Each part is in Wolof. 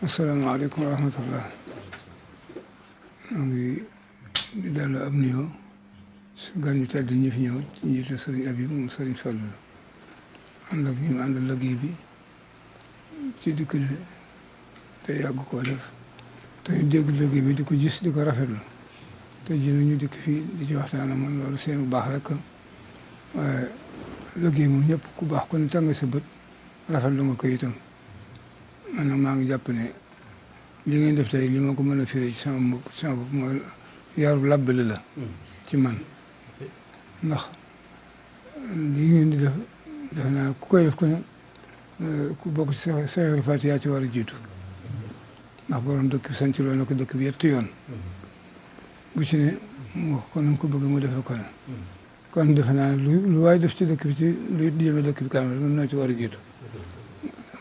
asalaamaaleykum wa rahmatullah. maa ngi di dellu ab nuyoo gan ñu tedd ñi fi ñëw ci njiitu sëriñ Habib moom sëriñ Fallu ànd ak ñu ànd liggéey bi ci dikk bi te yàgg koo def te ñu dégg liggéey bi di ko gis di ko rafetlu te ji ñu dikk fii di ci waxtaan ak man loolu seen bu baax rek waaye liggéey moom ñëpp ku baax ku ne tàng sa bët rafetlu nga ko itam. man nag maa ngi jàpp ne li ngeen def tey li ma ko mën a firee ci sama bopp mooy yarub labbali la ci man ndax li ngeen di def def naa ku koy def ku ne ku bokk ci Seexul Faatiha ci war a jiitu ndax borom dëkk bi sanc loolu na ko dëkk bi yetti yoon bu ci ne mu wax ko na ko bëgg mu defe ko ne kon defe naa lu waay def ci dëkk bi ci lu jëme dëkk bi kanam mën noo ci war a jiitu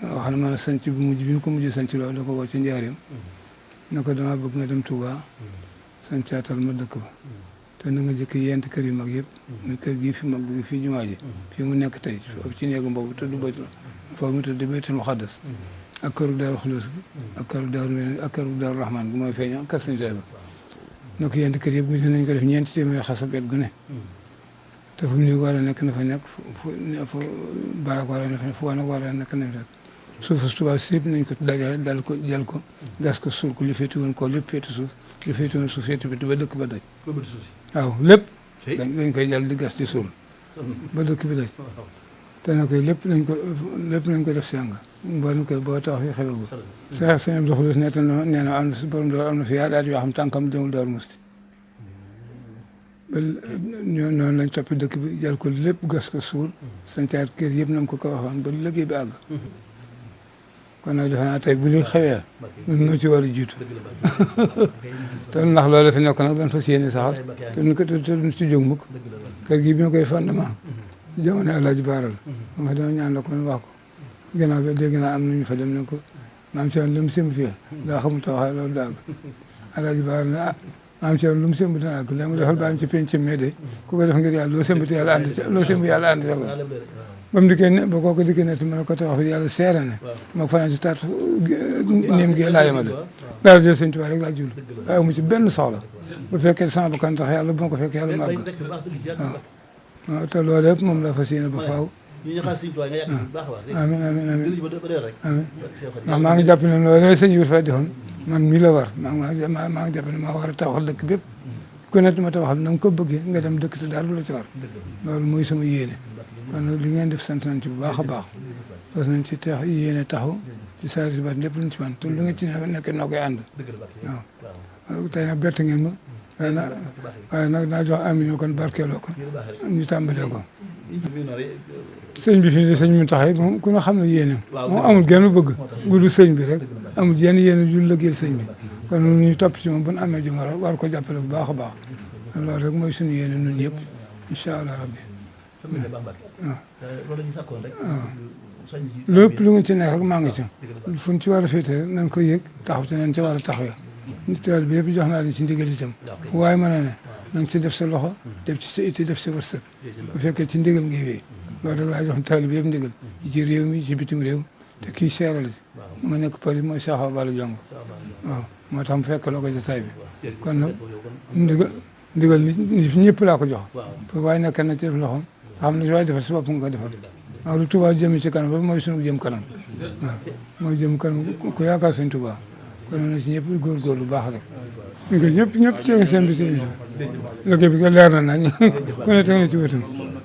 wax na ma sanc bu mujj bi ñu ko mujj sanc loolu da ko woo ci njaareem na ko dama bëgg nga dem Touba sancaatal ma dëkk ba te na nga jëkk yent kër yu mag yëpp muy kër gii fi mag gi fii jumaa ji fii mu nekk tey foofu ci néegam boobu tudd baytul foofu mu tudd baytul muqaddas ak këru daaru xulus ak këru daaru rahman bu mooy feeñ ak kër sañ ba na ko yent kër yëpp gu nañ ko def ñeenti téeméeri xasab et gu ne te fu mu néeg war a nekk na fa nekk fu barak war a nekk fu wanag war a nekk na fa suufu Tuubaa si yëpp nañ ko dajale dal ko jël ko gas ko suul ko li féeti woon ko lépp féeti suuf li féeti woon suuf féeti biti ba dëkk ba daj waaw lépp dañ koy jël di gas di suul ba dëkk bi daj te na koy lépp nañ ko def seng mboolem kër boo tax fi xewegu sax sëñ Abdou Khoudoss nee na am na si borom door am na fi yaa daal yoo xam tànkam demul Daaru Musti ba noonu lañ toppi dëkk bi jël ko lépp gas ko suul sancaat kër yëpp nam ko waxoon ba liggéey bi àgg kon nag defe naa tey bu li xewee ñun ñoo ci war a jiitu te ndax loolu fi nekk nag dañ fas yéene saxal te duñ ci jóg mukk kër gi bi ñu koy fondement jamono Alaaji Baaral ba ma dama ñaan la ko wax ko gannaaw bi dégg naa am nañu fa dem ne ko maam Thierno lu mu sëmb fii daa xamul taxawaay loolu daag Alaaji Baaral ne maam Thierno lu mu sëmb dana àgg léegi mu defal bàyyi ci penc mais de ku ko def ngir yàlla loo sëmb te yàlla ànd loo sëmb yàlla ànd ca ko ba mu dikkee ne ba kooku dikkee ne ma ne ko tax yàlla seere ne ma fanaan ci taat néem gi laa yema de daal jël sëñ Tuubaa rek laa jul waaye amu ci benn soxla bu fekkee sama bakkan tax yàlla bu ma ko fekkee yàlla màgg waaw te loolu yëpp moom la fas yéene ba faaw amiin amiin amiin ndax maa ngi jàpp ne loolu sëñ bi fa defoon man mii la war maa ngi jàpp ne maa war a taxawal dëkk bépp ku ne ma taxawal na nga ko bëggee nga dem dëkk te daal lu la ci war loolu mooy sama yéene kon li ngeen def sant nañ ci bu baax a baax parce que nañ ci tax yéene taxaw ci saa si baat lépp luñ ci man te lu nga ci nekkee noo koy ànd waaw tey nag bett ngeen ma waaye nag naa jox amino kon barkeeloo ko ñu tàmbalee ko sëñ bi fii ne sëñ mu taxay moom ku ne xam ne yéene moom amul genn bëgg gudu sëñ bi rek amul yenn yéene ju lëggeel sëñ bi kon ñu topp ci moom bu ñu amee jum war ko jàppale bu baax a baax loolu rek mooy suñu yéene ñun ñëpp incha allah rabbi lépp lu ngeen ci nekk rek maa ngi ci fu ñu ci war a féete rek nañ ko yëg taxaw ci nañ ci war a taxawee nitwel bi yëpp jox naa leen ci ndigal itam fu waaye mën a ne na nga ci def sa loxo def ci sa itti def sa wërsëg bu fekkee ci ndigal ngay wéy loolu rek laa jox taal bi yëpp ndigal ci réew mi ci bitim réew te kii seeral si mu nga nekk Paris mooy Sakho Balla Jong waaw moo tax mu fekk loo ko jotaay bi kon nag ndigal nit ñëpp laa ko jox fu waaye nekk na ci def loxoom xam ne waaye defal si bopp nga ko defal waaw lu Touba jëmee ci kanam ba mooy sunu jëm kanam waaw mooy jëm kanam ku yaakaar sëñ Touba kon na ci ñëpp góorgóor lu baax rek ñu ko ñëpp teg seen bi si liggéey bi ko leer na nañ ku ne teg na ci wetam